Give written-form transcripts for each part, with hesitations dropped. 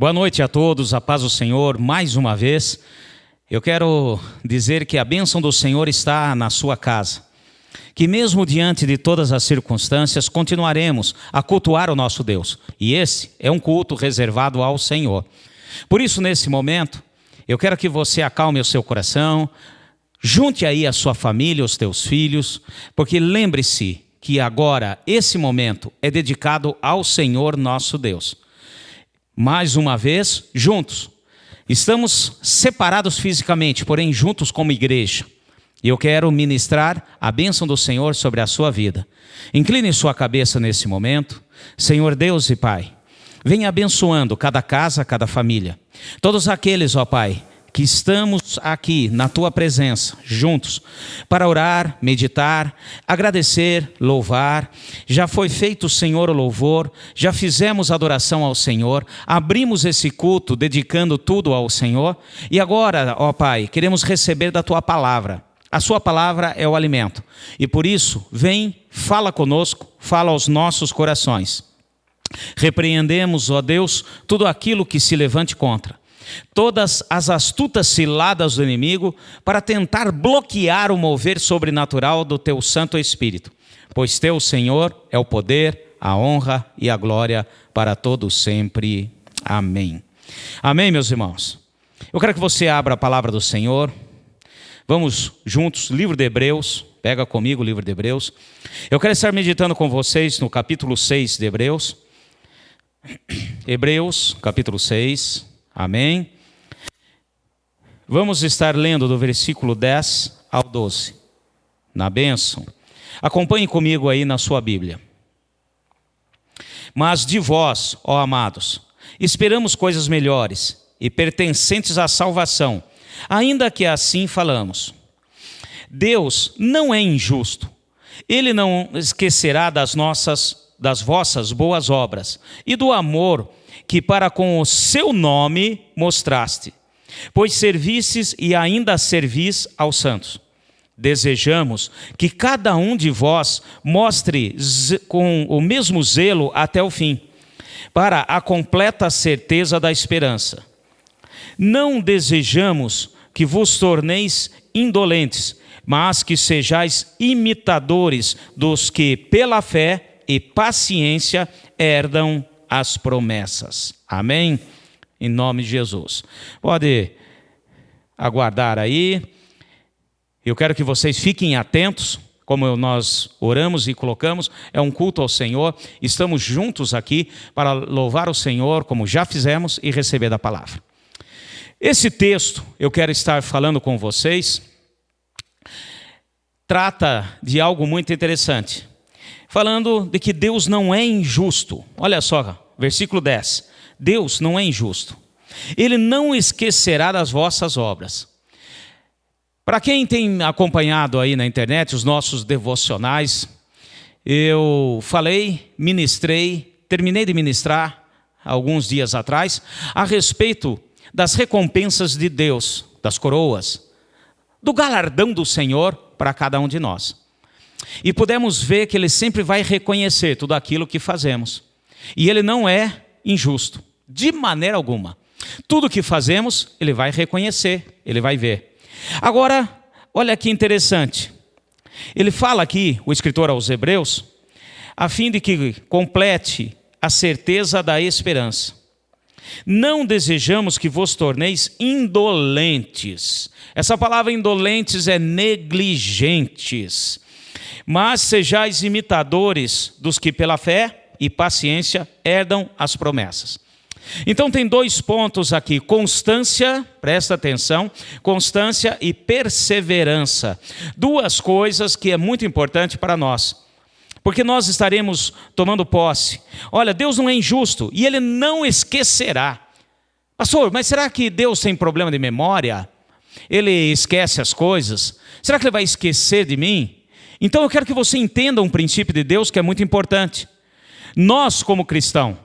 Boa noite a todos, a paz do Senhor. Mais uma vez, eu quero dizer que a bênção do Senhor está na sua casa. Que mesmo diante de todas as circunstâncias, continuaremos a cultuar o nosso Deus. E esse é um culto reservado ao Senhor. Por isso, nesse momento, eu quero que você acalme o seu coração, junte aí a sua família, os teus filhos, porque lembre-se que agora, esse momento é dedicado ao Senhor nosso Deus. Mais uma vez, juntos. Estamos separados fisicamente, porém juntos como igreja. E eu quero ministrar a bênção do Senhor sobre a sua vida. Incline sua cabeça nesse momento. Senhor Deus e Pai, venha abençoando cada casa, cada família. Todos aqueles, ó Pai, que estamos aqui na Tua presença, juntos, para orar, meditar, agradecer, louvar. Já foi feito, Senhor, o louvor, já fizemos adoração ao Senhor, abrimos esse culto dedicando tudo ao Senhor. E agora, ó Pai, queremos receber da Tua palavra. A Sua palavra é o alimento. E por isso, vem, fala conosco, fala aos nossos corações. Repreendemos, ó Deus, tudo aquilo que se levante contra. Todas as astutas ciladas do inimigo para tentar bloquear o mover sobrenatural do Teu Santo Espírito. Pois Teu, Senhor, é o poder, a honra e a glória para todos sempre. Amém. Amém, meus irmãos. Eu quero que você abra a palavra do Senhor. Vamos juntos, livro de Hebreus. Pega comigo o livro de Hebreus. Eu quero estar meditando com vocês no capítulo 6 de Hebreus. Hebreus, capítulo 6. Amém? Vamos estar lendo do versículo 10 ao 12, na bênção. Acompanhe comigo aí na sua Bíblia. Mas de vós, ó amados, esperamos coisas melhores e pertencentes à salvação, ainda que assim falamos. Deus não é injusto, Ele não esquecerá das vossas boas obras e do amor que para com o seu nome mostraste, pois servistes e ainda servis aos santos. Desejamos que cada um de vós mostre com o mesmo zelo até o fim, para a completa certeza da esperança. Não desejamos que vos torneis indolentes, mas que sejais imitadores dos que pela fé e paciência herdam as promessas. Amém? Em nome de Jesus. Pode aguardar aí. Eu quero que vocês fiquem atentos, como nós oramos e colocamos, é um culto ao Senhor. Estamos juntos aqui para louvar o Senhor, como já fizemos, e receber da palavra. Esse texto, eu quero estar falando com vocês, trata de algo muito interessante. Falando de que Deus não é injusto. Olha só, versículo 10. Deus não é injusto. Ele não esquecerá das vossas obras. Para quem tem acompanhado aí na internet os nossos devocionais, eu falei, ministrei, terminei de ministrar alguns dias atrás, a respeito das recompensas de Deus, das coroas, do galardão do Senhor para cada um de nós. E pudemos ver que Ele sempre vai reconhecer tudo aquilo que fazemos. E Ele não é injusto, de maneira alguma. Tudo que fazemos, Ele vai reconhecer, Ele vai ver. Agora, olha que interessante. Ele fala aqui, o escritor aos Hebreus, a fim de que complete a certeza da esperança. Não desejamos que vos torneis indolentes. Essa palavra indolentes é negligentes. Mas sejais imitadores dos que pela fé e paciência herdam as promessas. Então tem dois pontos aqui, constância, presta atenção, constância e perseverança. Duas coisas que é muito importante para nós, porque nós estaremos tomando posse. Olha, Deus não é injusto e Ele não esquecerá. Pastor, mas será que Deus tem problema de memória? Ele esquece as coisas? Será que Ele vai esquecer de mim? Então eu quero que você entenda um princípio de Deus que é muito importante. Nós, como cristãos,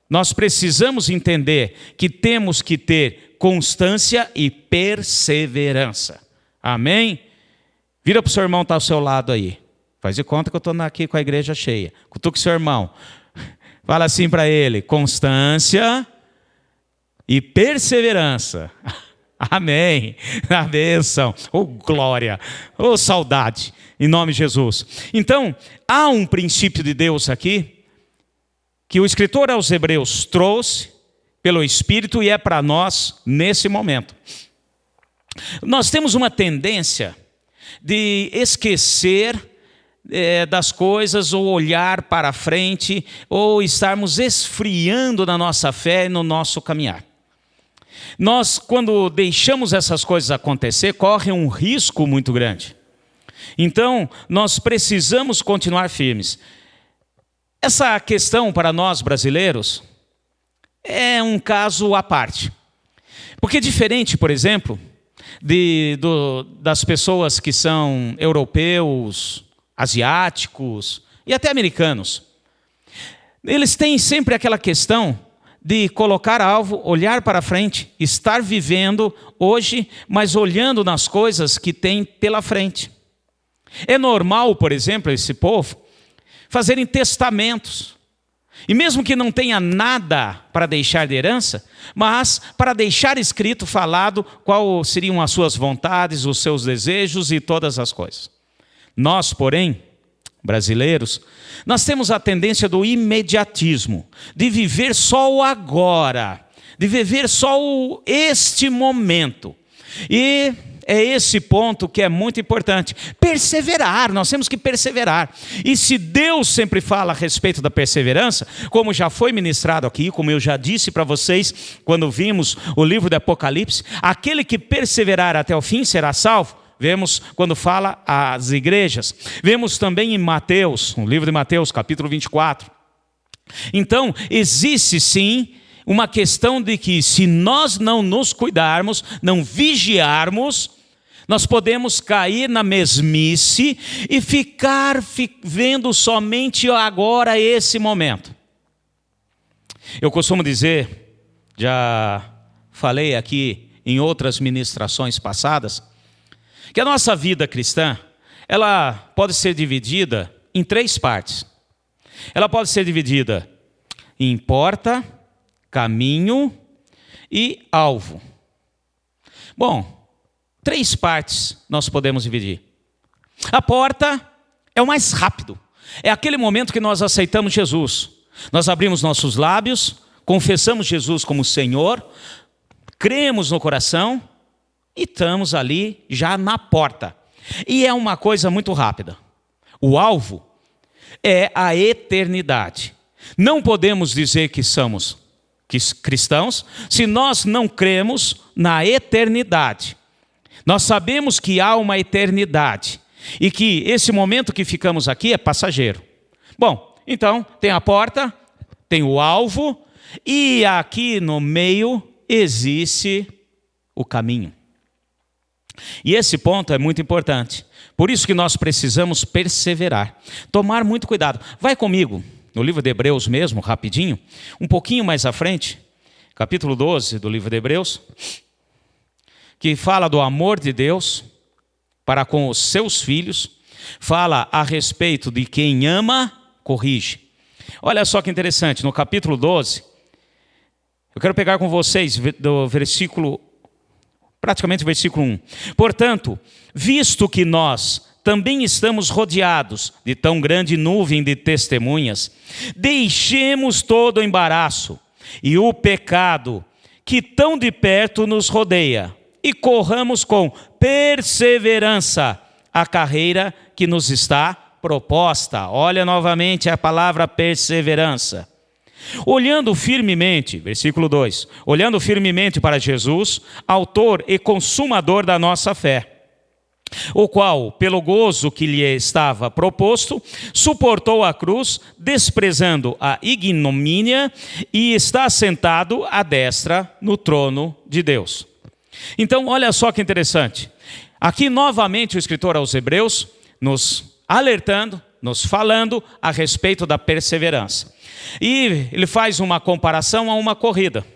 nós precisamos entender que temos que ter constância e perseverança. Amém? Vira para o seu irmão que está ao seu lado aí. Faz de conta que eu estou aqui com a igreja cheia. Cutuca o seu irmão. Fala assim para ele, constância e perseverança. Amém. A bênção. Oh, glória. Oh, saudade. Em nome de Jesus. Então, há um princípio de Deus aqui, que o escritor aos Hebreus trouxe pelo Espírito e é para nós nesse momento. Nós temos uma tendência de esquecer das coisas, ou olhar para frente, ou estarmos esfriando na nossa fé e no nosso caminhar. Nós, quando deixamos essas coisas acontecer, corre um risco muito grande. Então, nós precisamos continuar firmes. Essa questão para nós brasileiros é um caso à parte. Porque diferente, por exemplo, das pessoas que são europeus, asiáticos e até americanos, eles têm sempre aquela questão de colocar alvo, olhar para frente, estar vivendo hoje, mas olhando nas coisas que tem pela frente. É normal, por exemplo, esse povo fazerem testamentos. E mesmo que não tenha nada para deixar de herança, mas para deixar escrito, falado, qual seriam as suas vontades, os seus desejos e todas as coisas. Nós, porém, brasileiros, nós temos a tendência do imediatismo, de viver só o agora, de viver só este momento. E é esse ponto que é muito importante. Perseverar, nós temos que perseverar. E se Deus sempre fala a respeito da perseverança, como já foi ministrado aqui, como eu já disse para vocês, quando vimos o livro do Apocalipse, aquele que perseverar até o fim será salvo. Vemos quando fala às igrejas. Vemos também em Mateus, no livro de Mateus, capítulo 24. Então, existe sim uma questão de que se nós não nos cuidarmos, não vigiarmos, nós podemos cair na mesmice e ficar vendo somente agora esse momento. Eu costumo dizer, já falei aqui em outras ministrações passadas, que a nossa vida cristã, ela pode ser dividida em 3 partes. Ela pode ser dividida em porta, caminho e alvo. Bom, 3 partes nós podemos dividir. A porta é o mais rápido. É aquele momento que nós aceitamos Jesus. Nós abrimos nossos lábios, confessamos Jesus como Senhor, cremos no coração e estamos ali já na porta. E é uma coisa muito rápida. O alvo é a eternidade. Não podemos dizer que somos cristãos se nós não cremos na eternidade. Nós sabemos que há uma eternidade e que esse momento que ficamos aqui é passageiro. Bom, então tem a porta, tem o alvo e aqui no meio existe o caminho. E esse ponto é muito importante. Por isso que nós precisamos perseverar. Tomar muito cuidado. Vai comigo no livro de Hebreus mesmo, rapidinho, um pouquinho mais à frente, capítulo 12 do livro de Hebreus, que fala do amor de Deus para com os seus filhos, fala a respeito de quem ama, corrige. Olha só que interessante, no capítulo 12, eu quero pegar com vocês do versículo, praticamente o versículo 1. Portanto, visto que nós também estamos rodeados de tão grande nuvem de testemunhas, deixemos todo o embaraço e o pecado que tão de perto nos rodeia e corramos com perseverança a carreira que nos está proposta. Olha novamente a palavra perseverança. Olhando firmemente, versículo 2, olhando firmemente para Jesus, autor e consumador da nossa fé, o qual, pelo gozo que lhe estava proposto, suportou a cruz, desprezando a ignomínia, e está sentado à destra no trono de Deus. Então, olha só que interessante. Aqui, novamente, o escritor aos Hebreus, nos alertando, nos falando a respeito da perseverança. E ele faz uma comparação a uma corrida.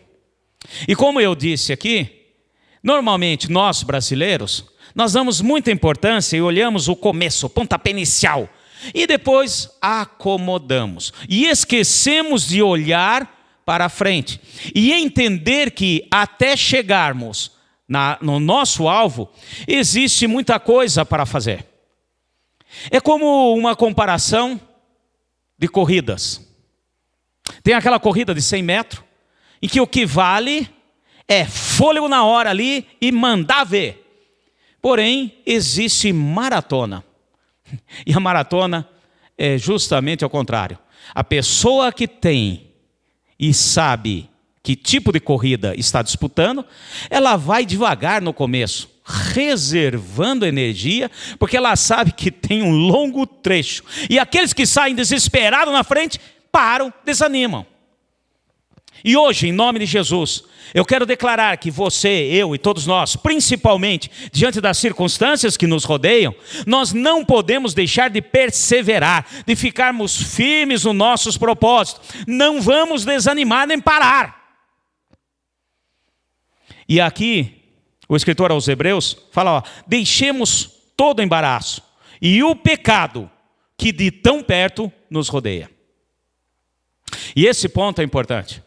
E como eu disse aqui, normalmente nós brasileiros, nós damos muita importância e olhamos o começo, o pontapé inicial. E depois acomodamos. E esquecemos de olhar para frente e entender que até chegarmos no nosso alvo, existe muita coisa para fazer. É como uma comparação de corridas. Tem aquela corrida de 100 metros, em que o que vale é fôlego na hora ali e mandar ver. Porém, existe maratona. E a maratona é justamente ao contrário. A pessoa que tem e sabe que tipo de corrida está disputando, ela vai devagar no começo, reservando energia, porque ela sabe que tem um longo trecho. E aqueles que saem desesperados na frente, param, desanimam. E hoje, em nome de Jesus, eu quero declarar que você, eu e todos nós, principalmente diante das circunstâncias que nos rodeiam, nós não podemos deixar de perseverar, de ficarmos firmes nos nossos propósitos. Não vamos desanimar nem parar. E aqui, o escritor aos Hebreus fala, deixemos todo embaraço e o pecado que de tão perto nos rodeia. E esse ponto é importante.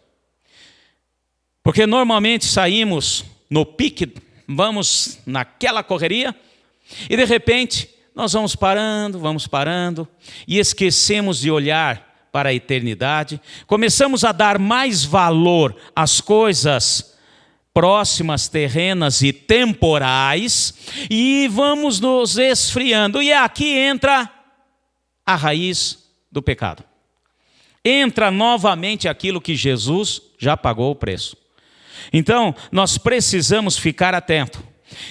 Porque normalmente saímos no pique, vamos naquela correria, e de repente nós vamos parando, e esquecemos de olhar para a eternidade, começamos a dar mais valor às coisas próximas, terrenas e temporais, e vamos nos esfriando. E aqui entra a raiz do pecado. Entra novamente aquilo que Jesus já pagou o preço. Então, nós precisamos ficar atentos.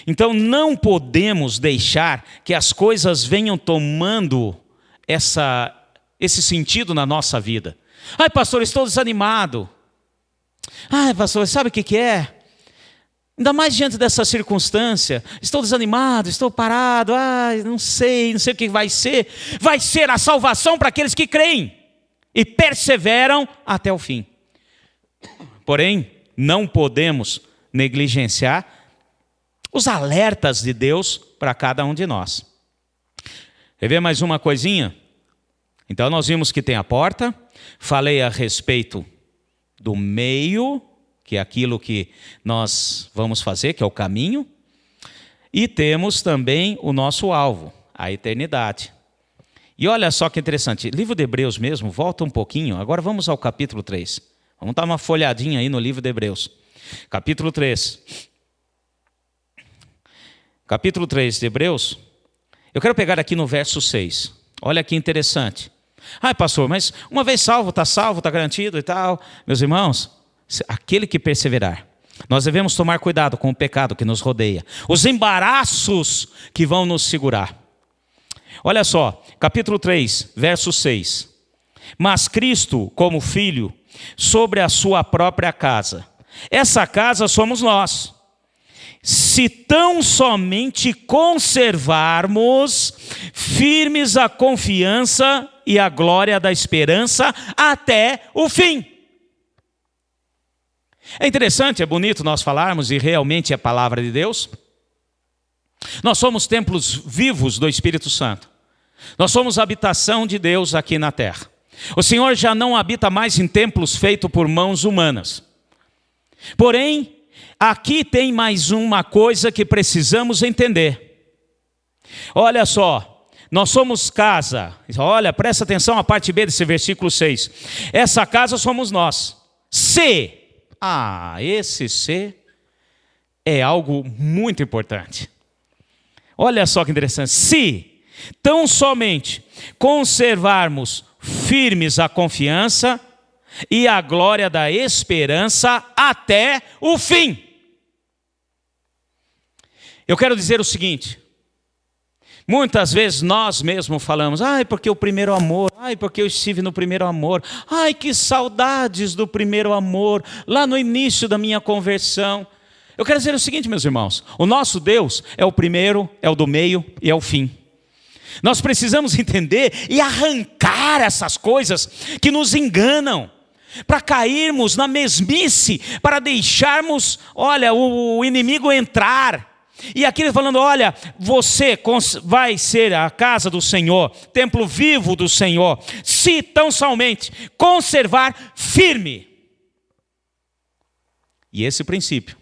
Então, não podemos deixar que as coisas venham tomando esse sentido na nossa vida. Ai, pastor, estou desanimado. Ai, pastor, sabe o que é? Ainda mais diante dessa circunstância. Estou desanimado, estou parado. Ai, não sei o que vai ser. Vai ser a salvação para aqueles que creem e perseveram até o fim. Porém, não podemos negligenciar os alertas de Deus para cada um de nós. Quer ver mais uma coisinha? Então nós vimos que tem a porta, falei a respeito do meio, que é aquilo que nós vamos fazer, que é o caminho, e temos também o nosso alvo, a eternidade. E olha só que interessante, livro de Hebreus mesmo, volta um pouquinho, agora vamos ao capítulo 3. Vamos dar uma folhadinha aí no livro de Hebreus. Capítulo 3. Capítulo 3 de Hebreus. Eu quero pegar aqui no verso 6. Olha que interessante. Ai, pastor, mas uma vez salvo, está garantido e tal. Meus irmãos, aquele que perseverar. Nós devemos tomar cuidado com o pecado que nos rodeia. Os embaraços que vão nos segurar. Olha só, capítulo 3, verso 6. Mas Cristo, como Filho, sobre a sua própria casa. Essa casa somos nós. Se tão somente conservarmos firmes a confiança e a glória da esperança até o fim. É interessante, é bonito nós falarmos, e realmente é a palavra de Deus. Nós somos templos vivos do Espírito Santo. Nós somos a habitação de Deus aqui na terra. O Senhor já não habita mais em templos feitos por mãos humanas. Porém, aqui tem mais uma coisa que precisamos entender. Olha só, nós somos casa. Olha, presta atenção à parte B desse versículo 6. Essa casa somos nós. Esse se é algo muito importante. Olha só que interessante. Se tão somente conservarmos firmes a confiança e a glória da esperança até o fim. Eu quero dizer o seguinte, muitas vezes nós mesmos falamos, ai, porque o primeiro amor, ai, porque eu estive no primeiro amor, ai, que saudades do primeiro amor, lá no início da minha conversão. Eu quero dizer o seguinte, meus irmãos, o nosso Deus é o primeiro, é o do meio e é o fim. Nós precisamos entender e arrancar essas coisas que nos enganam, para cairmos na mesmice, para deixarmos, olha, o inimigo entrar. E aqui ele falando, olha, você vai ser a casa do Senhor, templo vivo do Senhor, se tão somente conservar firme. E esse princípio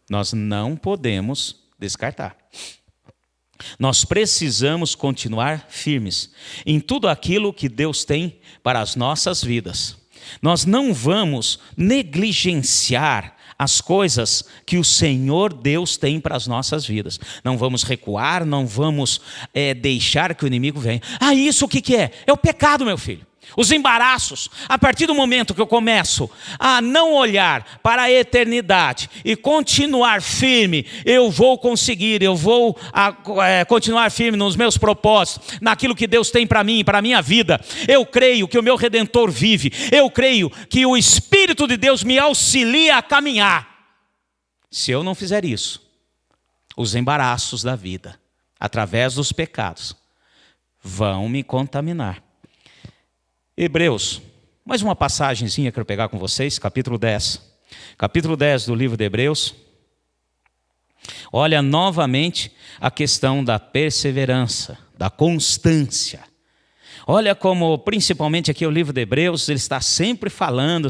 nós não podemos descartar. Nós precisamos continuar firmes em tudo aquilo que Deus tem para as nossas vidas. Nós não vamos negligenciar as coisas que o Senhor Deus tem para as nossas vidas. Não vamos recuar, não vamos deixar que o inimigo venha. Isso o que é? É o pecado, meu filho. Os embaraços. A partir do momento que eu começo a não olhar para a eternidade e continuar firme, eu vou conseguir, eu vou continuar firme nos meus propósitos, naquilo que Deus tem para mim, para a minha vida. Eu creio que o meu Redentor vive, eu creio que o Espírito de Deus me auxilia a caminhar. Se eu não fizer isso, os embaraços da vida, através dos pecados, vão me contaminar. Hebreus, mais uma passagenzinha que eu quero pegar com vocês, capítulo 10. Capítulo 10 do livro de Hebreus. Olha novamente a questão da perseverança, da constância. Olha como, principalmente aqui o livro de Hebreus, ele está sempre falando,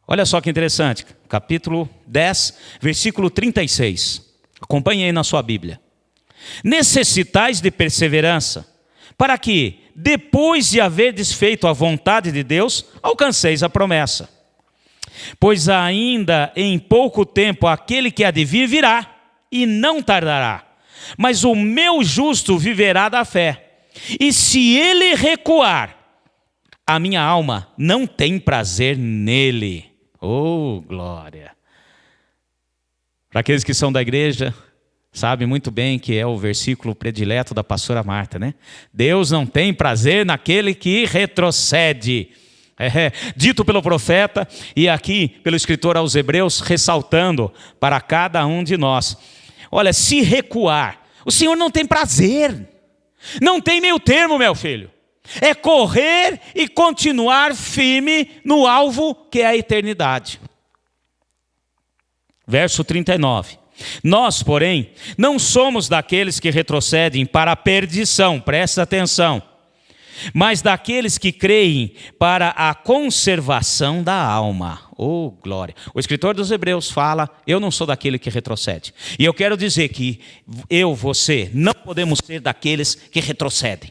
Olha só que interessante, capítulo 10, versículo 36. Acompanhe aí na sua Bíblia. Necessitais de perseverança, para que, depois de haver desfeito a vontade de Deus, alcanceis a promessa. Pois ainda em pouco tempo aquele que há de vir virá, e não tardará. Mas o meu justo viverá da fé. E se ele recuar, a minha alma não tem prazer nele. Oh, glória! Para aqueles que são da igreja, sabe muito bem que é o versículo predileto da pastora Marta, né? Deus não tem prazer naquele que retrocede. Dito pelo profeta e aqui pelo escritor aos Hebreus, ressaltando para cada um de nós. Olha, se recuar, o Senhor não tem prazer. Não tem meio termo, meu filho. É correr e continuar firme no alvo que é a eternidade. Verso 39. Nós, porém, não somos daqueles que retrocedem para a perdição, presta atenção, mas daqueles que creem para a conservação da alma. Oh, glória! O escritor dos Hebreus fala, eu não sou daquele que retrocede. E eu quero dizer que você, não podemos ser daqueles que retrocedem.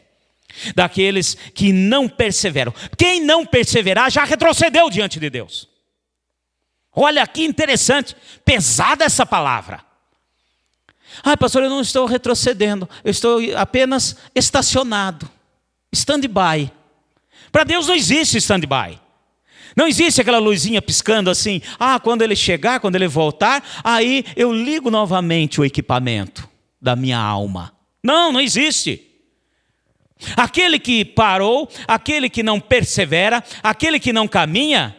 Daqueles que não perseveram. Quem não perseverar já retrocedeu diante de Deus. Olha que interessante, pesada essa palavra. Pastor, eu não estou retrocedendo, eu estou apenas estacionado, stand-by. Para Deus não existe stand-by. Não existe aquela luzinha piscando assim, quando ele chegar, quando ele voltar, aí eu ligo novamente o equipamento da minha alma. Não existe. Aquele que parou, aquele que não persevera, aquele que não caminha,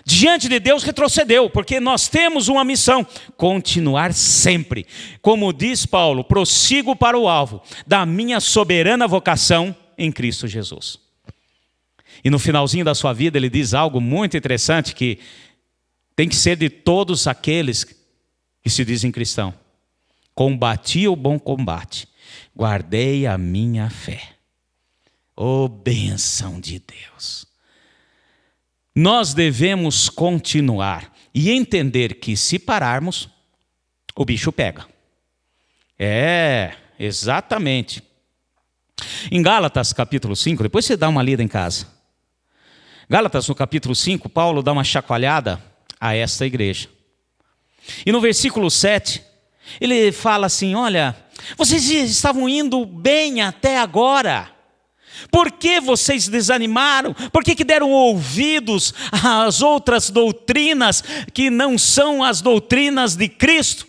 diante de Deus retrocedeu, porque nós temos uma missão, continuar sempre. Como diz Paulo, prossigo para o alvo da minha soberana vocação em Cristo Jesus. E no finalzinho da sua vida ele diz algo muito interessante, que tem que ser de todos aqueles que se dizem cristão. Combati o bom combate, guardei a minha fé. Oh, bênção de Deus! Nós devemos continuar e entender que se pararmos, o bicho pega. Exatamente. Em Gálatas capítulo 5, depois você dá uma lida em casa. Gálatas no capítulo 5, Paulo dá uma chacoalhada a esta igreja. E no versículo 7, ele fala assim, olha, vocês estavam indo bem até agora. Por que vocês desanimaram? Por que deram ouvidos às outras doutrinas que não são as doutrinas de Cristo?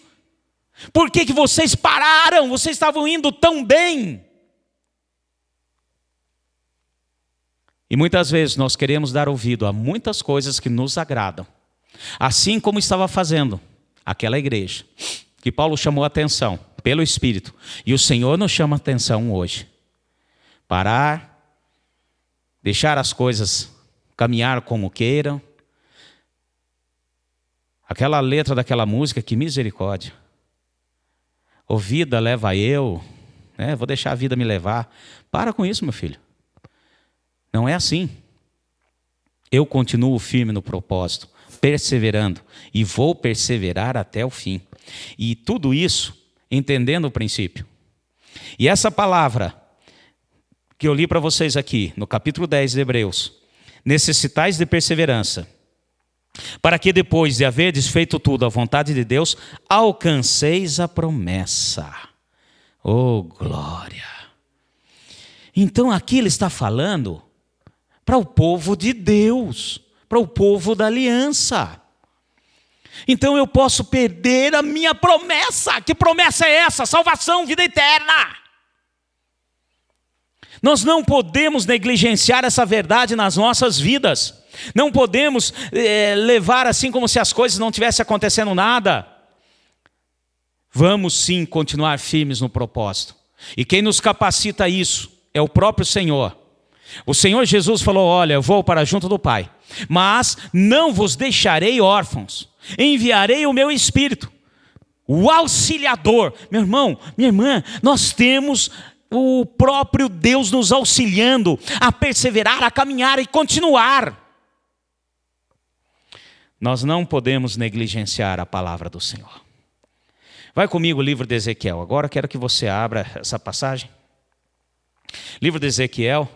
Por que vocês pararam? Vocês estavam indo tão bem. E muitas vezes nós queremos dar ouvido a muitas coisas que nos agradam. Assim como estava fazendo aquela igreja, que Paulo chamou a atenção pelo Espírito. E o Senhor nos chama a atenção hoje. Parar, deixar as coisas caminhar como queiram. Aquela letra daquela música, que misericórdia. O vida leva eu, vou deixar a vida me levar. Para com isso, meu filho. Não é assim. Eu continuo firme no propósito. perseverando, e vou perseverar até o fim. E tudo isso entendendo o princípio. E essa palavra que eu li para vocês aqui, no capítulo 10 de Hebreus, necessitais de perseverança, para que depois de haver desfeito tudo a vontade de Deus, alcanceis a promessa. Oh, glória! Então aqui ele está falando para o povo de Deus, para o povo da aliança. Então eu posso perder a minha promessa. Que promessa é essa? Salvação, vida eterna. Nós não podemos negligenciar essa verdade nas nossas vidas. Não podemos levar assim como se as coisas não tivessem acontecendo nada. Vamos sim continuar firmes no propósito. E quem nos capacita a isso é o próprio Senhor. O Senhor Jesus falou: olha, eu vou para junto do Pai, mas não vos deixarei órfãos, enviarei o meu Espírito, o Auxiliador. Meu irmão, minha irmã, nós temos o próprio Deus nos auxiliando a perseverar, a caminhar e continuar. Nós não podemos negligenciar a palavra do Senhor. Vai comigo o livro de Ezequiel. Agora quero que você abra essa passagem. Livro de Ezequiel,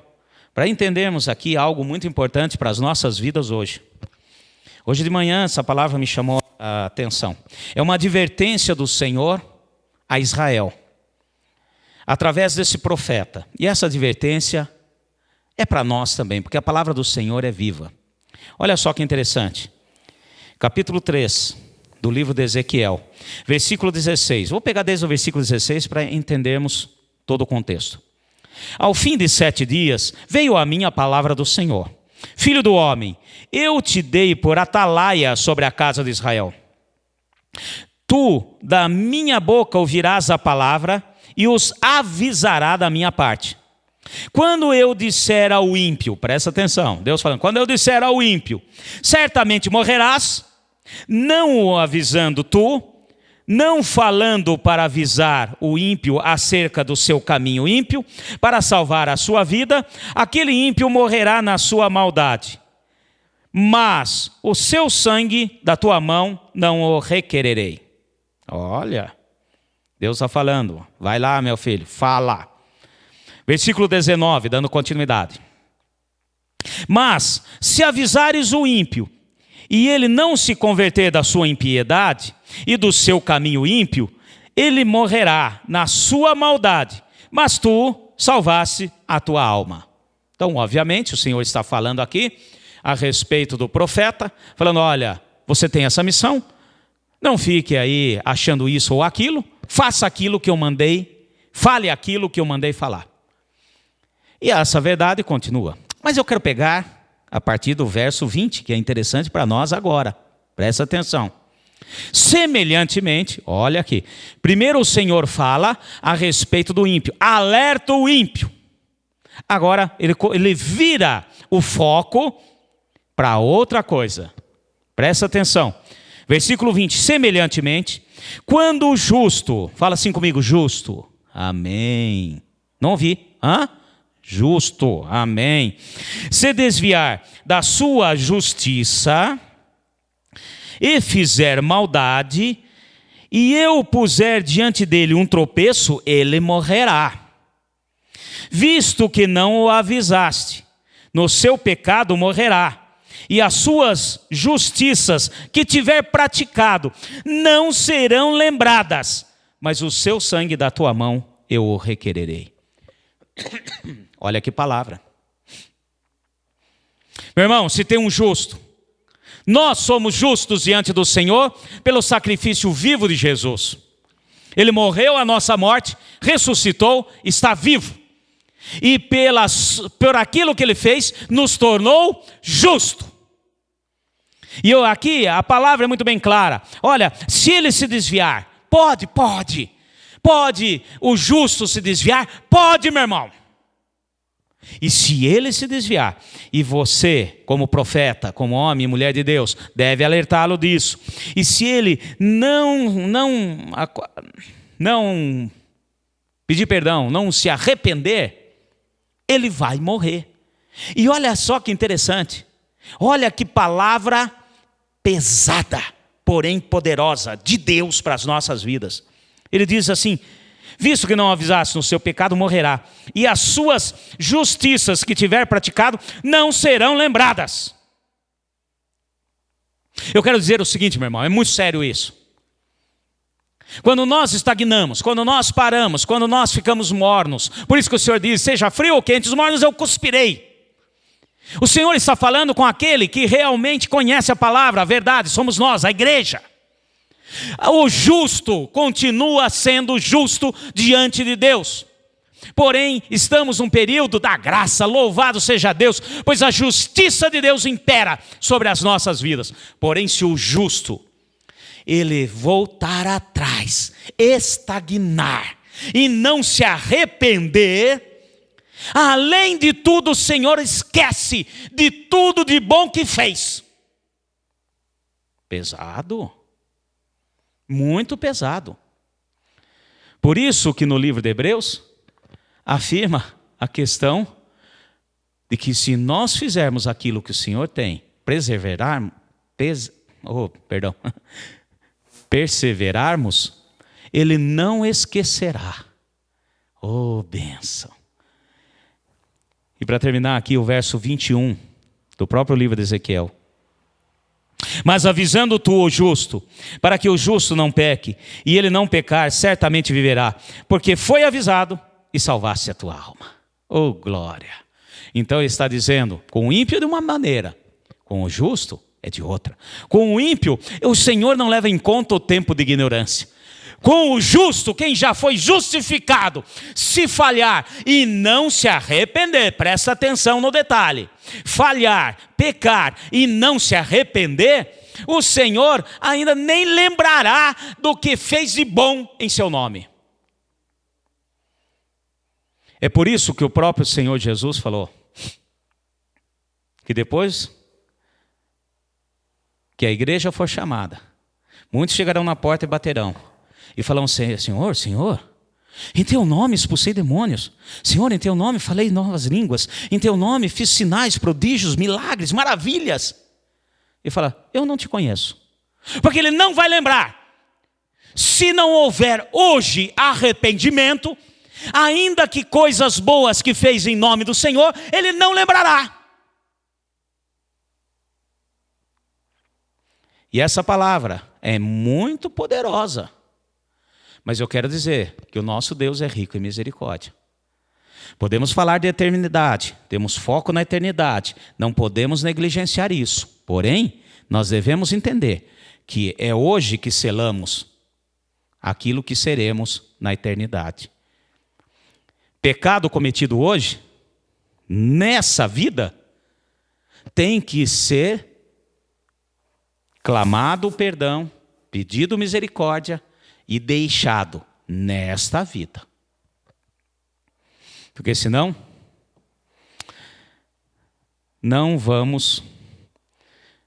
para entendermos aqui algo muito importante para as nossas vidas hoje. Hoje de manhã essa palavra me chamou a atenção. É uma advertência do Senhor a Israel, através desse profeta. E essa advertência é para nós também, porque a palavra do Senhor é viva. Olha só que interessante. Capítulo 3 do livro de Ezequiel, versículo 16. Vou pegar desde o versículo 16 para entendermos todo o contexto. Ao fim de 7 dias, veio a mim a palavra do Senhor. Filho do homem, eu te dei por atalaia sobre a casa de Israel. Tu, da minha boca, ouvirás a palavra e os avisará da minha parte. Quando eu disser ao ímpio, presta atenção, Deus falando, quando eu disser ao ímpio, certamente morrerás, não o avisando tu, não falando para avisar o ímpio acerca do seu caminho ímpio, para salvar a sua vida, aquele ímpio morrerá na sua maldade. Mas o seu sangue da tua mão não o requererei. Olha, Deus está falando, vai lá meu filho, fala. Versículo 19, dando continuidade. Mas se avisares o ímpio, e ele não se converter da sua impiedade e do seu caminho ímpio, ele morrerá na sua maldade, mas tu salvaste a tua alma. Então, obviamente, o Senhor está falando aqui a respeito do profeta, falando, olha, você tem essa missão, não fique aí achando isso ou aquilo, faça aquilo que eu mandei, fale aquilo que eu mandei falar. E essa verdade continua. Mas eu quero pegar a partir do verso 20, que é interessante para nós agora. Presta atenção. Semelhantemente, olha aqui. Primeiro o Senhor fala a respeito do ímpio. Alerta o ímpio. Agora ele vira o foco para outra coisa. Presta atenção. Versículo 20. Semelhantemente, quando o justo, fala assim comigo, justo. Amém. Não ouvi? Hã? Justo, amém. Se desviar da sua justiça e fizer maldade, e eu puser diante dele um tropeço, ele morrerá. Visto que não o avisaste, no seu pecado morrerá, e as suas justiças que tiver praticado não serão lembradas, mas o seu sangue da tua mão eu o requererei. Olha que palavra. Meu irmão, se tem um justo, nós somos justos diante do Senhor pelo sacrifício vivo de Jesus. Ele morreu a nossa morte, ressuscitou, está vivo. E por aquilo que ele fez, nos tornou justo. E aqui a palavra é muito bem clara. Olha, se ele se desviar, pode o justo se desviar? Pode, meu irmão. E se ele se desviar, e você, como profeta, como homem e mulher de Deus, deve alertá-lo disso. E se ele não pedir perdão, não se arrepender, ele vai morrer. E olha só que interessante. Olha que palavra pesada, porém poderosa, de Deus para as nossas vidas. Ele diz assim: visto que não avisaste no seu pecado, morrerá, e as suas justiças que tiver praticado não serão lembradas. Eu quero dizer o seguinte, meu irmão, é muito sério isso. Quando nós estagnamos, quando nós paramos, quando nós ficamos mornos, por isso que o Senhor diz: seja frio ou quente, os mornos eu cuspirei. O Senhor está falando com aquele que realmente conhece a palavra, a verdade, somos nós, a igreja. O justo continua sendo justo diante de Deus. Porém, estamos num período da graça, louvado seja Deus, pois a justiça de Deus impera sobre as nossas vidas. Porém, se o justo, ele voltar atrás, estagnar e não se arrepender, além de tudo, o Senhor esquece de tudo de bom que fez. Pesado. Muito pesado. Por isso que no livro de Hebreus afirma a questão de que se nós fizermos aquilo que o Senhor tem, perseverarmos, Ele não esquecerá. Oh, bênção. E para terminar aqui o verso 21 do próprio livro de Ezequiel. Mas avisando tu o justo, para que o justo não peque, e ele não pecar, certamente viverá, porque foi avisado e salvaste a tua alma. Oh, glória! Então ele está dizendo, com o ímpio de uma maneira, com o justo é de outra. Com o ímpio, o Senhor não leva em conta o tempo de ignorância. Com o justo, quem já foi justificado, se falhar e não se arrepender, presta atenção no detalhe, falhar, pecar e não se arrepender, o Senhor ainda nem lembrará do que fez de bom em seu nome. É por isso que o próprio Senhor Jesus falou, que depois que a igreja for chamada, muitos chegarão na porta e baterão, e falam: Senhor, Senhor, em teu nome expulsei demônios. Senhor, em teu nome falei novas línguas. Em teu nome fiz sinais, prodígios, milagres, maravilhas. E fala: eu não te conheço. Porque ele não vai lembrar. Se não houver hoje arrependimento, ainda que coisas boas que fez em nome do Senhor, ele não lembrará. E essa palavra é muito poderosa. Mas eu quero dizer que o nosso Deus é rico em misericórdia. Podemos falar de eternidade, temos foco na eternidade, não podemos negligenciar isso. Porém, nós devemos entender que é hoje que selamos aquilo que seremos na eternidade. Pecado cometido hoje, nessa vida, tem que ser clamado o perdão, pedido misericórdia, e deixado nesta vida. Porque senão, não vamos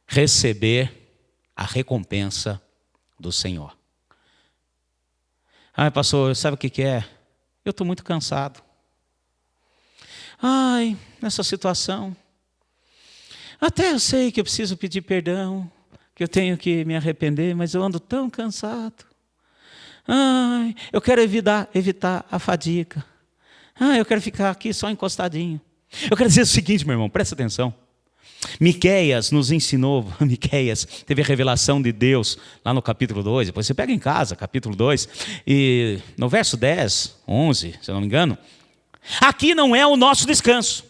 receber a recompensa do Senhor. Ai, pastor, sabe o que é? Eu estou muito cansado. Ai, nessa situação, até eu sei que eu preciso pedir perdão, que eu tenho que me arrepender, mas eu ando tão cansado. Ai, eu quero evitar a fadiga. Ai, eu quero ficar aqui só encostadinho. Eu quero dizer o seguinte, meu irmão, presta atenção. Miqueias nos ensinou, Miqueias teve a revelação de Deus lá no capítulo 2, depois você pega em casa, capítulo 2, e no verso 10, 11, se eu não me engano, aqui não é o nosso descanso.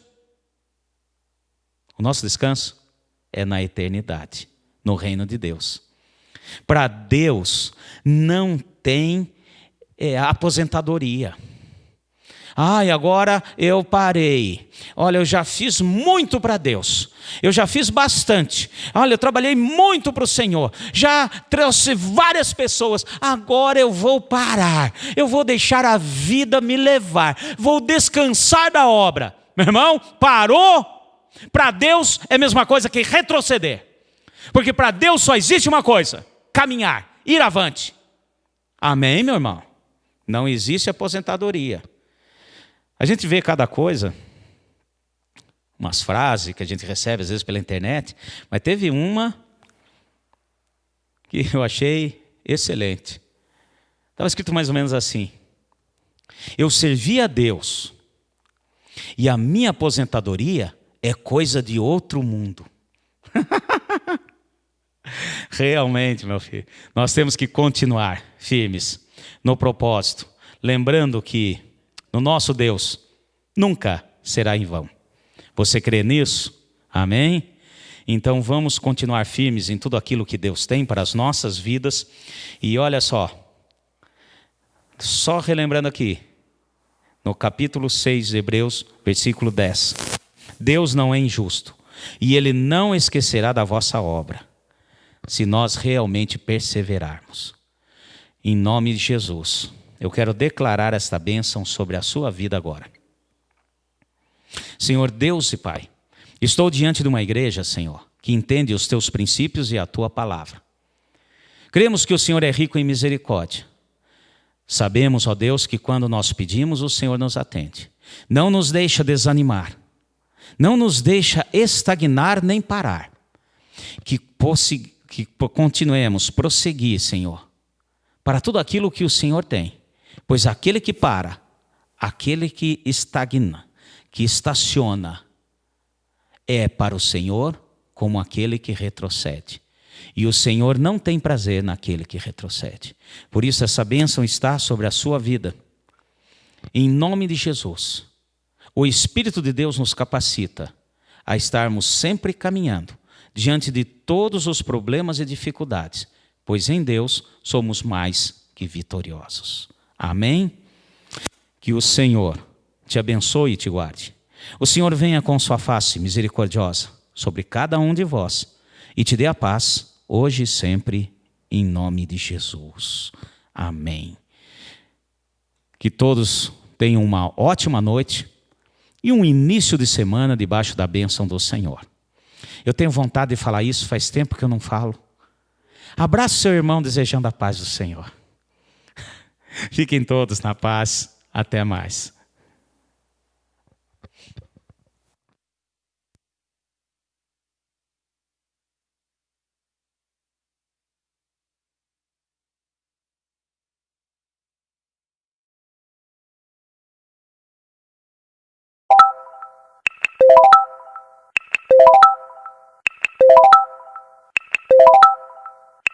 O nosso descanso é na eternidade, no reino de Deus. Para Deus não tem aposentadoria. Ai, agora eu parei. Olha, eu já fiz muito para Deus. Eu já fiz bastante. Olha, eu trabalhei muito para o Senhor. Já trouxe várias pessoas. Agora eu vou parar. Eu vou deixar a vida me levar. Vou descansar da obra. Meu irmão, parou? Para Deus é a mesma coisa que retroceder. Porque para Deus só existe uma coisa: caminhar, ir avante. Amém, meu irmão? Não existe aposentadoria. A gente vê cada coisa, umas frases que a gente recebe às vezes pela internet, mas teve uma que eu achei excelente. Estava escrito mais ou menos assim: eu servi a Deus e a minha aposentadoria é coisa de outro mundo. Realmente, meu filho, nós temos que continuar firmes no propósito, lembrando que no nosso Deus nunca será em vão. Você crê nisso? Amém? Então vamos continuar firmes em tudo aquilo que Deus tem para as nossas vidas. E olha só relembrando aqui, no capítulo 6 de Hebreus, versículo 10. Deus não é injusto, e Ele não esquecerá da vossa obra, se nós realmente perseverarmos. Em nome de Jesus, eu quero declarar esta bênção sobre a sua vida agora. Senhor Deus e Pai, estou diante de uma igreja, Senhor, que entende os teus princípios e a tua palavra. Cremos que o Senhor é rico em misericórdia. Sabemos, ó Deus, que quando nós pedimos, o Senhor nos atende. Não nos deixa desanimar, não nos deixa estagnar nem parar. Que continuemos prosseguir, Senhor, para tudo aquilo que o Senhor tem. Pois aquele que para, aquele que estagna, que estaciona, é para o Senhor como aquele que retrocede. E o Senhor não tem prazer naquele que retrocede. Por isso essa bênção está sobre a sua vida. Em nome de Jesus, o Espírito de Deus nos capacita a estarmos sempre caminhando diante de todos os problemas e dificuldades, pois em Deus somos mais que vitoriosos. Amém? Que o Senhor te abençoe e te guarde. O Senhor venha com sua face misericordiosa sobre cada um de vós e te dê a paz, hoje e sempre, em nome de Jesus. Amém. Que todos tenham uma ótima noite e um início de semana debaixo da bênção do Senhor. Eu tenho vontade de falar isso, faz tempo que eu não falo. Abraça seu irmão desejando a paz do Senhor. Fiquem todos na paz. Até mais.